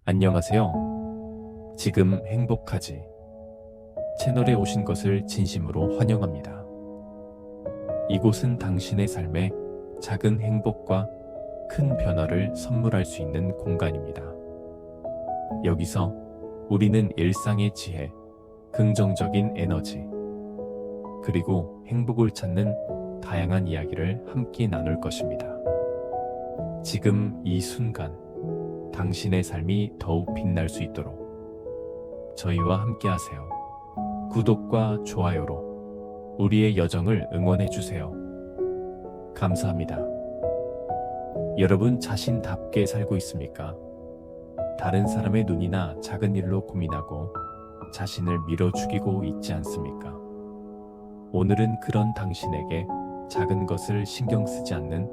안녕하세요. 지금 행복하지? 채널에 오신 것을 진심으로 환영합니다. 이곳은 당신의 삶에 작은 행복과 큰 변화를 선물할 수 있는 공간입니다. 여기서 우리는 일상의 지혜, 긍정적인 에너지, 그리고 행복을 찾는 다양한 이야기를 함께 나눌 것입니다. 지금 이 순간, 당신의 삶이 더욱 빛날 수 있도록 저희와 함께 하세요. 구독과 좋아요로 우리의 여정을 응원해 주세요. 감사합니다. 여러분 자신답게 살고 있습니까? 다른 사람의 눈이나 작은 일로 고민하고 자신을 밀어 죽이고 있지 않습니까? 오늘은 그런 당신에게 작은 것을 신경 쓰지 않는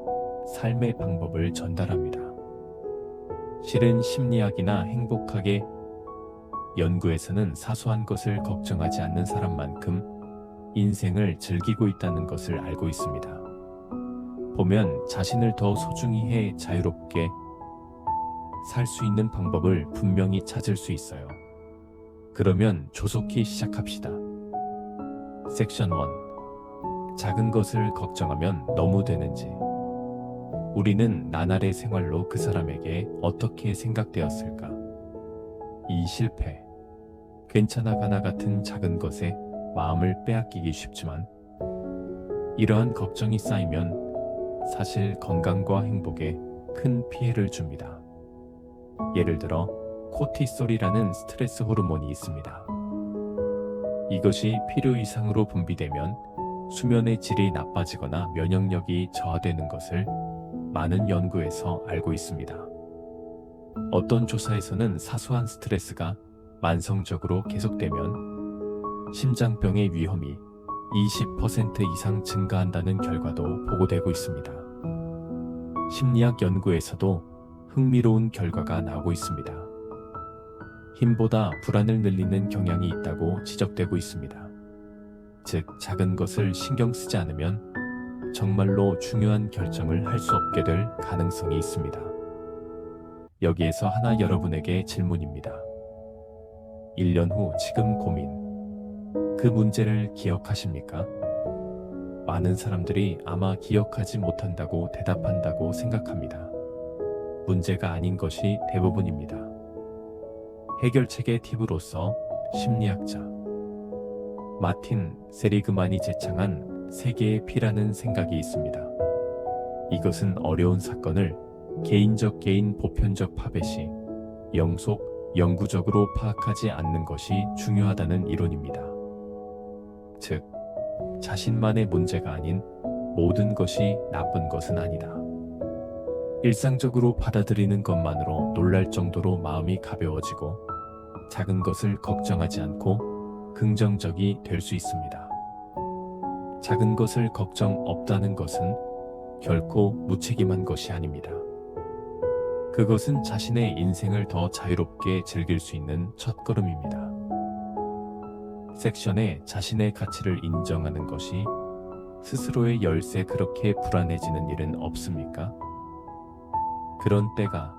삶의 방법을 전달합니다. 실은 심리학이나 행복학의 연구에서는 사소한 것을 걱정하지 않는 사람만큼 인생을 즐기고 있다는 것을 알고 있습니다. 보면 자신을 더 소중히 해 자유롭게 살 수 있는 방법을 분명히 찾을 수 있어요. 그러면 조속히 시작합시다. 섹션 1. 작은 것을 걱정하면 너무 되는지. 우리는 나날의 생활로 그 사람에게 어떻게 생각되었을까? 이 실패, 괜찮아가나 같은 작은 것에 마음을 빼앗기기 쉽지만 이러한 걱정이 쌓이면 사실 건강과 행복에 큰 피해를 줍니다. 예를 들어 코티솔이라는 스트레스 호르몬이 있습니다. 이것이 필요 이상으로 분비되면 수면의 질이 나빠지거나 면역력이 저하되는 것을 많은 연구에서 알고 있습니다. 어떤 조사에서는 사소한 스트레스가 만성적으로 계속되면 심장병의 위험이 20% 이상 증가한다는 결과도 보고되고 있습니다. 심리학 연구에서도 흥미로운 결과가 나오고 있습니다. 힘보다 불안을 늘리는 경향이 있다고 지적되고 있습니다. 즉, 작은 것을 신경 쓰지 않으면 정말로 중요한 결정을 할 수 없게 될 가능성이 있습니다. 여기에서 하나 여러분에게 질문입니다. 1년 후 지금 고민, 그 문제를 기억하십니까? 많은 사람들이 아마 기억하지 못한다고 대답한다고 생각합니다. 문제가 아닌 것이 대부분입니다. 해결책의 팁으로서 심리학자 마틴 세리그만이 제창한 세계의 피라는 생각이 있습니다. 이것은 어려운 사건을 개인적 개인 보편적 파벳이 영구적으로 파악하지 않는 것이 중요하다는 이론입니다. 즉, 자신만의 문제가 아닌 모든 것이 나쁜 것은 아니다. 일상적으로 받아들이는 것만으로 놀랄 정도로 마음이 가벼워지고 작은 것을 걱정하지 않고 긍정적이 될 수 있습니다. 작은 것을 걱정 없다는 것은 결코 무책임한 것이 아닙니다. 그것은 자신의 인생을 더 자유롭게 즐길 수 있는 첫걸음입니다. 섹션에 자신의 가치를 인정하는 것이 스스로의 열쇠 그렇게 불안해지는 일은 없습니까? 그런 때가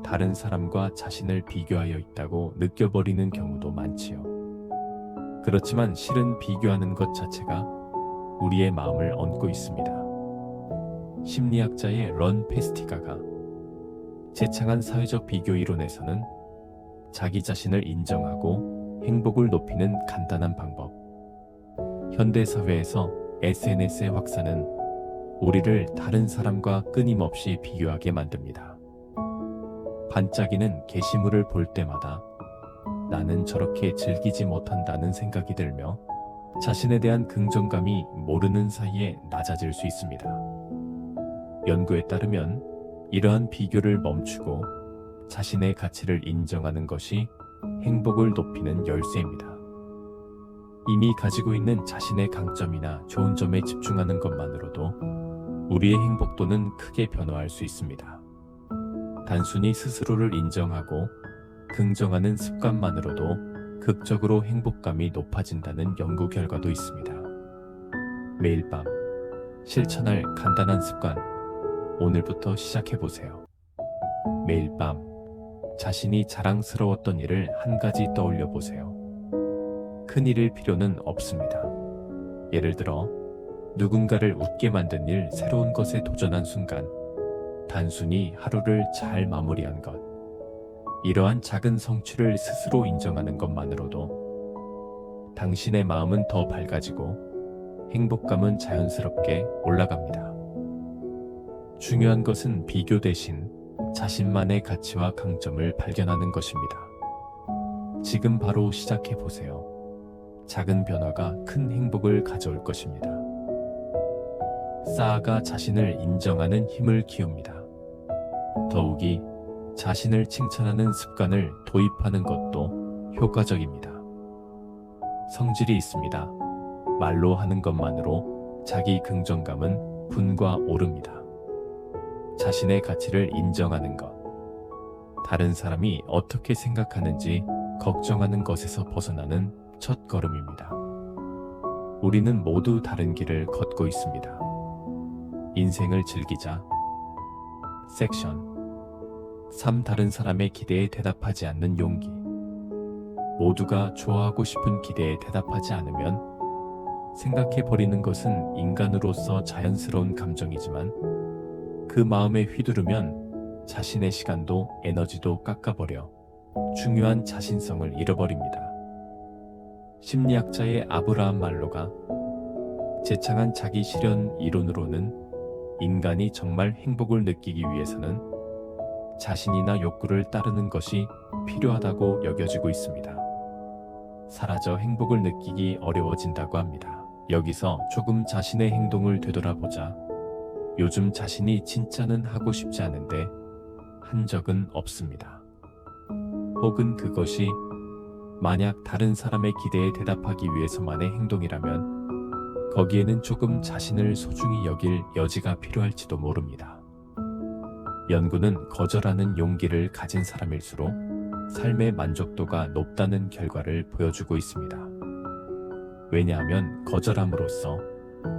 다른 사람과 자신을 비교하여 있다고 느껴버리는 경우도 많지요. 그렇지만 실은 비교하는 것 자체가 우리의 마음을 얹고 있습니다. 심리학자의 런 페스티가가 제창한 사회적 비교 이론에서는 자기 자신을 인정하고 행복을 높이는 간단한 방법, 현대사회에서 SNS의 확산은 우리를 다른 사람과 끊임없이 비교하게 만듭니다. 반짝이는 게시물을 볼 때마다 나는 저렇게 즐기지 못한다는 생각이 들며 자신에 대한 긍정감이 모르는 사이에 낮아질 수 있습니다. 연구에 따르면 이러한 비교를 멈추고 자신의 가치를 인정하는 것이 행복을 높이는 열쇠입니다. 이미 가지고 있는 자신의 강점이나 좋은 점에 집중하는 것만으로도 우리의 행복도는 크게 변화할 수 있습니다. 단순히 스스로를 인정하고 긍정하는 습관만으로도 극적으로 행복감이 높아진다는 연구 결과도 있습니다. 매일 밤 실천할 간단한 습관, 오늘부터 시작해보세요. 매일 밤 자신이 자랑스러웠던 일을 한 가지 떠올려 보세요. 큰 일일 필요는 없습니다. 예를 들어 누군가를 웃게 만든 일, 새로운 것에 도전한 순간, 단순히 하루를 잘 마무리한 것. 이러한 작은 성취를 스스로 인정하는 것만으로도 당신의 마음은 더 밝아지고 행복감은 자연스럽게 올라갑니다. 중요한 것은 비교 대신 자신만의 가치와 강점을 발견하는 것입니다. 지금 바로 시작해 보세요. 작은 변화가 큰 행복을 가져올 것입니다. 쌓아가 자신을 인정하는 힘을 키웁니다. 더욱이 자신을 칭찬하는 습관을 도입하는 것도 효과적입니다. 성질이 있습니다. 말로 하는 것만으로 자기 긍정감은 분과 오릅니다. 자신의 가치를 인정하는 것. 다른 사람이 어떻게 생각하는지 걱정하는 것에서 벗어나는 첫 걸음입니다. 우리는 모두 다른 길을 걷고 있습니다. 인생을 즐기자. 섹션 3. 다른 사람의 기대에 대답하지 않는 용기. 모두가 좋아하고 싶은 기대에 대답하지 않으면 생각해버리는 것은 인간으로서 자연스러운 감정이지만 그 마음에 휘두르면 자신의 시간도 에너지도 깎아버려 중요한 자신성을 잃어버립니다. 심리학자의 아브라함 말로가 제창한 자기 실현 이론으로는 인간이 정말 행복을 느끼기 위해서는 자신이나 욕구를 따르는 것이 필요하다고 여겨지고 있습니다. 사라져 행복을 느끼기 어려워진다고 합니다. 여기서 조금 자신의 행동을 되돌아보자. 요즘 자신이 진짜는 하고 싶지 않은데 한 적은 없습니다. 혹은 그것이 만약 다른 사람의 기대에 대답하기 위해서만의 행동이라면 거기에는 조금 자신을 소중히 여길 여지가 필요할지도 모릅니다. 연구는 거절하는 용기를 가진 사람일수록 삶의 만족도가 높다는 결과를 보여주고 있습니다. 왜냐하면 거절함으로써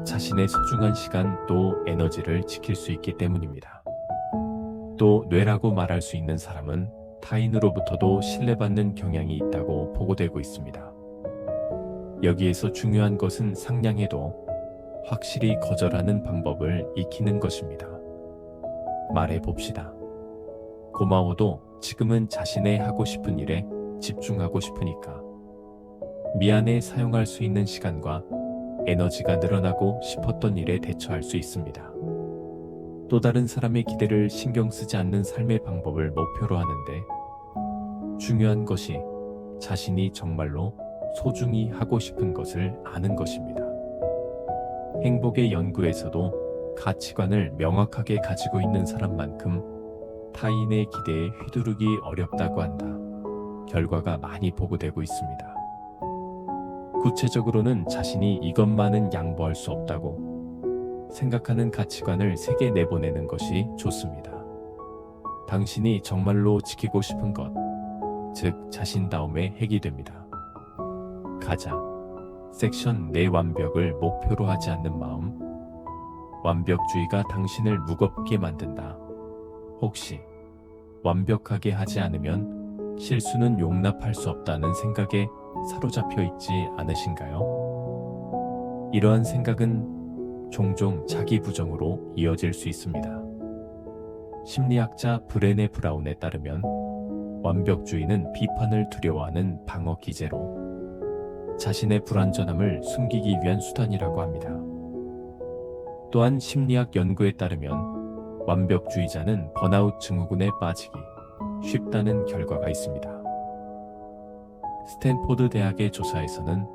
자신의 소중한 시간 또 에너지를 지킬 수 있기 때문입니다. 또 뇌라고 말할 수 있는 사람은 타인으로부터도 신뢰받는 경향이 있다고 보고되고 있습니다. 여기에서 중요한 것은 상냥해도 확실히 거절하는 방법을 익히는 것입니다. 말해봅시다. 고마워도 지금은 자신의 하고 싶은 일에 집중하고 싶으니까. 미안해 사용할 수 있는 시간과 에너지가 늘어나고 싶었던 일에 대처할 수 있습니다. 또 다른 사람의 기대를 신경 쓰지 않는 삶의 방법을 목표로 하는데 중요한 것이 자신이 정말로 소중히 하고 싶은 것을 아는 것입니다. 행복의 연구에서도 가치관을 명확하게 가지고 있는 사람만큼 타인의 기대에 휘두르기 어렵다고 한다. 결과가 많이 보고되고 있습니다. 구체적으로는 자신이 이것만은 양보할 수 없다고 생각하는 가치관을 세게 내보내는 것이 좋습니다. 당신이 정말로 지키고 싶은 것, 즉 자신다움의 핵이 됩니다. 가자. 섹션 내 완벽을 목표로 하지 않는 마음. 완벽주의가 당신을 무겁게 만든다. 혹시 완벽하게 하지 않으면 실수는 용납할 수 없다는 생각에 사로잡혀 있지 않으신가요? 이러한 생각은 종종 자기 부정으로 이어질 수 있습니다. 심리학자 브레네 브라운에 따르면 완벽주의는 비판을 두려워하는 방어 기제로 자신의 불완전함을 숨기기 위한 수단이라고 합니다. 또한 심리학 연구에 따르면 완벽주의자는 번아웃 증후군에 빠지기 쉽다는 결과가 있습니다. 스탠포드 대학의 조사에서는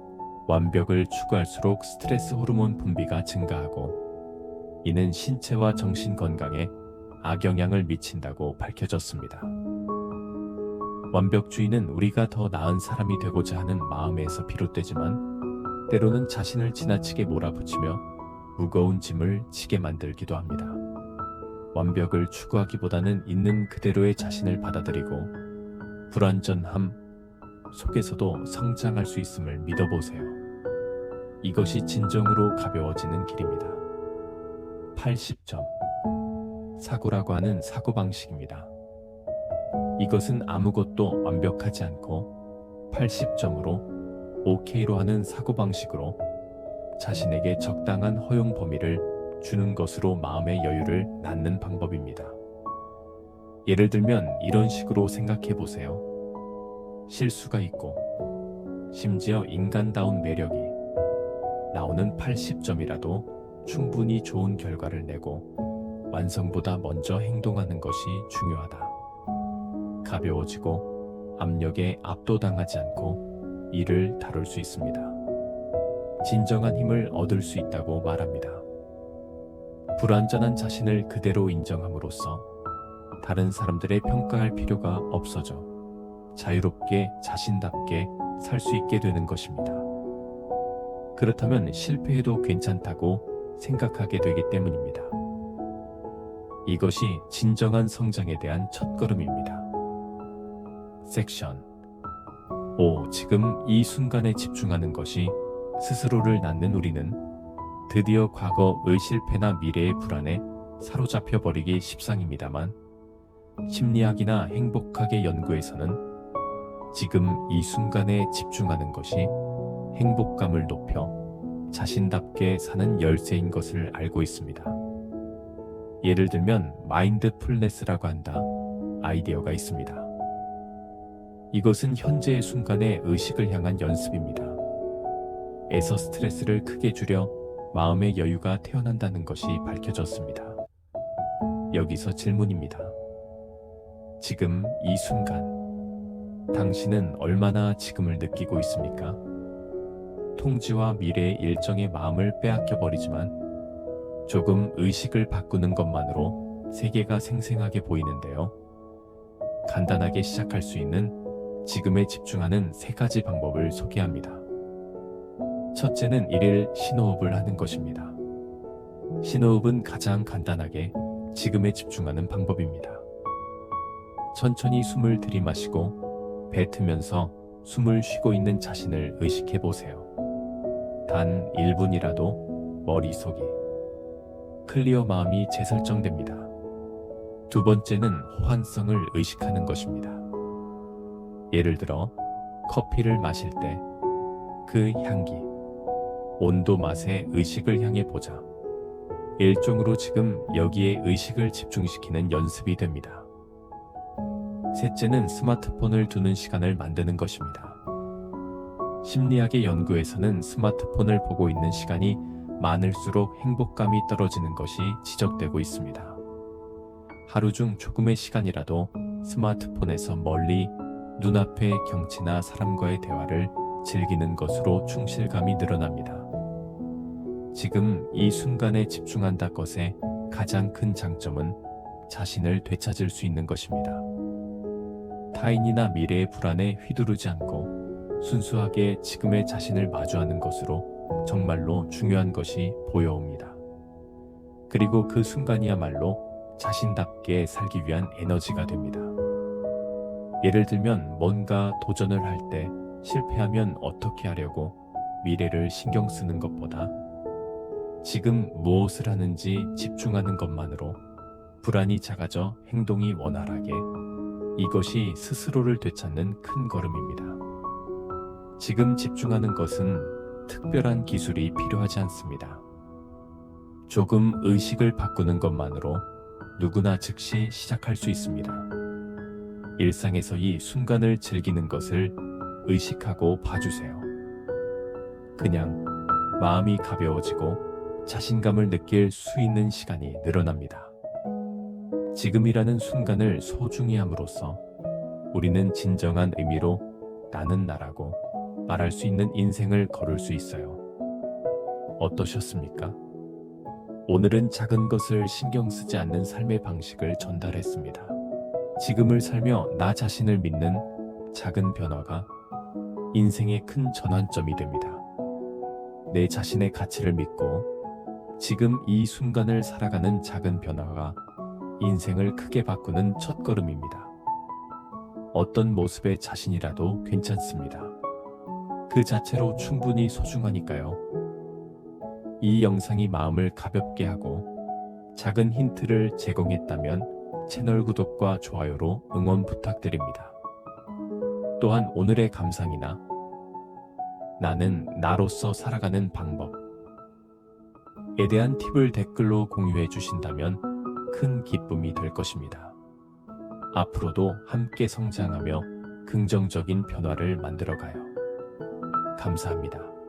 완벽을 추구할수록 스트레스 호르몬 분비가 증가하고 이는 신체와 정신 건강에 악영향을 미친다고 밝혀졌습니다. 완벽주의는 우리가 더 나은 사람이 되고자 하는 마음에서 비롯되지만 때로는 자신을 지나치게 몰아붙이며 무거운 짐을 지게 만들기도 합니다. 완벽을 추구하기보다는 있는 그대로의 자신을 받아들이고 불완전함 속에서도 성장할 수 있음을 믿어보세요. 이것이 진정으로 가벼워지는 길입니다. 80점. 사고라고 하는 사고방식입니다. 이것은 아무것도 완벽하지 않고 80점으로 OK로 하는 사고방식으로 자신에게 적당한 허용 범위를 주는 것으로 마음의 여유를 낳는 방법입니다. 예를 들면 이런 식으로 생각해 보세요. 실수가 있고 심지어 인간다운 매력이 나오는 80점이라도 충분히 좋은 결과를 내고 완성보다 먼저 행동하는 것이 중요하다. 가벼워지고 압력에 압도당하지 않고 일을 다룰 수 있습니다. 진정한 힘을 얻을 수 있다고 말합니다. 불완전한 자신을 그대로 인정함으로써 다른 사람들의 평가할 필요가 없어져 자유롭게 자신답게 살 수 있게 되는 것입니다. 그렇다면 실패해도 괜찮다고 생각하게 되기 때문입니다. 이것이 진정한 성장에 대한 첫걸음입니다. 섹션 5. 지금 이 순간에 집중하는 것이 스스로를 낳는 우리는 드디어 과거의 실패나 미래의 불안에 사로잡혀 버리기 십상입니다만 심리학이나 행복학의 연구에서는 지금 이 순간에 집중하는 것이 행복감을 높여 자신답게 사는 열쇠인 것을 알고 있습니다. 예를 들면 마인드풀니스라고 한다 아이디어가 있습니다. 이것은 현재의 순간의 의식을 향한 연습입니다. 에서 스트레스를 크게 줄여 마음의 여유가 태어난다는 것이 밝혀졌습니다. 여기서 질문입니다. 지금 이 순간 당신은 얼마나 지금을 느끼고 있습니까? 통지와 미래의 일정의 마음을 빼앗겨 버리지만 조금 의식을 바꾸는 것만으로 세계가 생생하게 보이는데요. 간단하게 시작할 수 있는 지금에 집중하는 3가지 방법을 소개합니다. 첫째는 1일 심호흡을 하는 것입니다. 심호흡은 가장 간단하게 지금에 집중하는 방법입니다. 천천히 숨을 들이마시고 뱉으면서 숨을 쉬고 있는 자신을 의식해 보세요. 단 1분이라도 머릿속이 클리어 마음이 재설정됩니다. 두 번째는 호환성을 의식하는 것입니다. 예를 들어 커피를 마실 때 그 향기, 온도, 맛의 의식을 향해 보자. 일종으로 지금 여기에 의식을 집중시키는 연습이 됩니다. 셋째는 스마트폰을 두는 시간을 만드는 것입니다. 심리학의 연구에서는 스마트폰을 보고 있는 시간이 많을수록 행복감이 떨어지는 것이 지적되고 있습니다. 하루 중 조금의 시간이라도 스마트폰에서 멀리 눈앞의 경치나 사람과의 대화를 즐기는 것으로 충실감이 늘어납니다. 지금 이 순간에 집중한다 것의 가장 큰 장점은 자신을 되찾을 수 있는 것입니다. 타인이나 미래의 불안에 휘두르지 않고 순수하게 지금의 자신을 마주하는 것으로 정말로 중요한 것이 보여옵니다. 그리고 그 순간이야말로 자신답게 살기 위한 에너지가 됩니다. 예를 들면 뭔가 도전을 할 때 실패하면 어떻게 하려고 미래를 신경 쓰는 것보다 지금 무엇을 하는지 집중하는 것만으로 불안이 작아져 행동이 원활하게, 이것이 스스로를 되찾는 큰 걸음입니다. 지금 집중하는 것은 특별한 기술이 필요하지 않습니다. 조금 의식을 바꾸는 것만으로 누구나 즉시 시작할 수 있습니다. 일상에서 이 순간을 즐기는 것을 의식하고 봐주세요. 그냥 마음이 가벼워지고 자신감을 느낄 수 있는 시간이 늘어납니다. 지금이라는 순간을 소중히 함으로써 우리는 진정한 의미로 나는 나라고 말할 수 있는 인생을 걸을 수 있어요. 어떠셨습니까? 오늘은 작은 것을 신경 쓰지 않는 삶의 방식을 전달했습니다. 지금을 살며 나 자신을 믿는 작은 변화가 인생의 큰 전환점이 됩니다. 내 자신의 가치를 믿고 지금 이 순간을 살아가는 작은 변화가 인생을 크게 바꾸는 첫걸음입니다. 어떤 모습의 자신이라도 괜찮습니다. 그 자체로 충분히 소중하니까요. 이 영상이 마음을 가볍게 하고 작은 힌트를 제공했다면 채널 구독과 좋아요로 응원 부탁드립니다. 또한 오늘의 감상이나 나는 나로서 살아가는 방법에 대한 팁을 댓글로 공유해 주신다면 큰 기쁨이 될 것입니다. 앞으로도 함께 성장하며 긍정적인 변화를 만들어가요. 감사합니다.